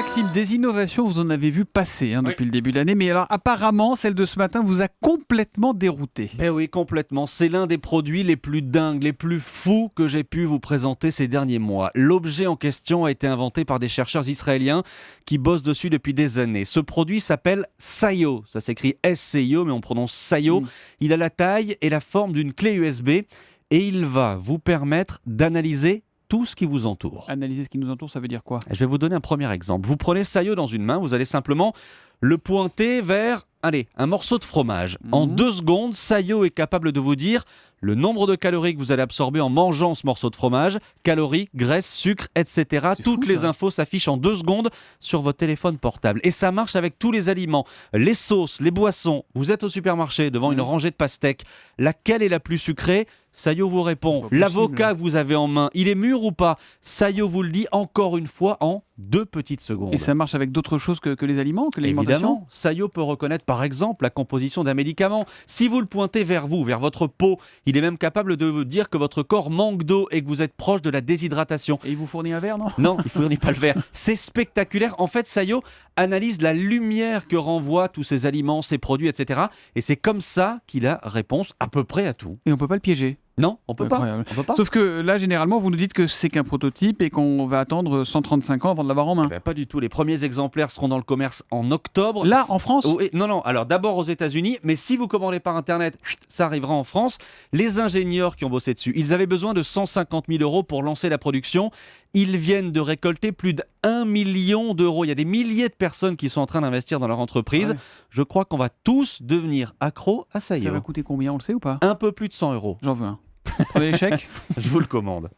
Maxime, des innovations, vous en avez vu passer depuis le début de l'année, mais alors apparemment, celle de ce matin vous a complètement dérouté. Ben oui, complètement. C'est l'un des produits les plus dingues, les plus fous que j'ai pu vous présenter ces derniers mois. L'objet en question a été inventé par des chercheurs israéliens qui bossent dessus depuis des années. Ce produit s'appelle Sayo. Ça s'écrit S-C-I-O, mais on prononce Sayo. Il a la taille et la forme d'une clé USB et il va vous permettre d'analyser tout ce qui vous entoure. Analyser ce qui nous entoure, ça veut dire quoi? Je vais vous donner un premier exemple. Vous prenez Sayo dans une main, vous allez simplement le pointer vers un morceau de fromage. En 2 secondes, Sayo est capable de vous dire le nombre de calories que vous allez absorber en mangeant ce morceau de fromage, calories, graisse, sucre, etc. Toutes les infos s'affichent en 2 secondes sur votre téléphone portable. Et ça marche avec tous les aliments, les sauces, les boissons. Vous êtes au supermarché devant une rangée de pastèques. Laquelle est la plus sucrée? Sayo vous répond. L'avocat que vous avez en main, il est mûr ou pas? Sayo vous le dit encore une fois en 2 petites secondes. Et ça marche avec d'autres choses que les aliments, que l'alimentation? Évidemment, Sayo peut reconnaître par exemple la composition d'un médicament. Si vous le pointez vers vous, vers votre peau, il est même capable de vous dire que votre corps manque d'eau et que vous êtes proche de la déshydratation. Et il vous fournit un verre, non? Non, il ne fournit pas le verre. C'est spectaculaire. En fait, Sayo analyse la lumière que renvoient tous ces aliments, ces produits, etc. Et c'est comme ça qu'il a réponse à peu près à tout. Et on peut pas le piéger? Non, on peut pas. On peut pas. Sauf que là, généralement, vous nous dites que c'est qu'un prototype et qu'on va attendre 135 ans avant de l'avoir en main. Pas du tout. Les premiers exemplaires seront dans le commerce en octobre. Là, en France? Non. Alors d'abord aux États-Unis, mais si vous commandez par Internet, ça arrivera en France. Les ingénieurs qui ont bossé dessus, ils avaient besoin de 150 000 € pour lancer la production. Ils viennent de récolter plus d'1 million d'euros. Il y a des milliers de personnes qui sont en train d'investir dans leur entreprise. Ouais. Je crois qu'on va tous devenir accros à Sayo. Ça va coûter combien, on le sait ou pas? Un peu plus de 100 €. J'en veux un. Prenez l'échec. Je vous le commande.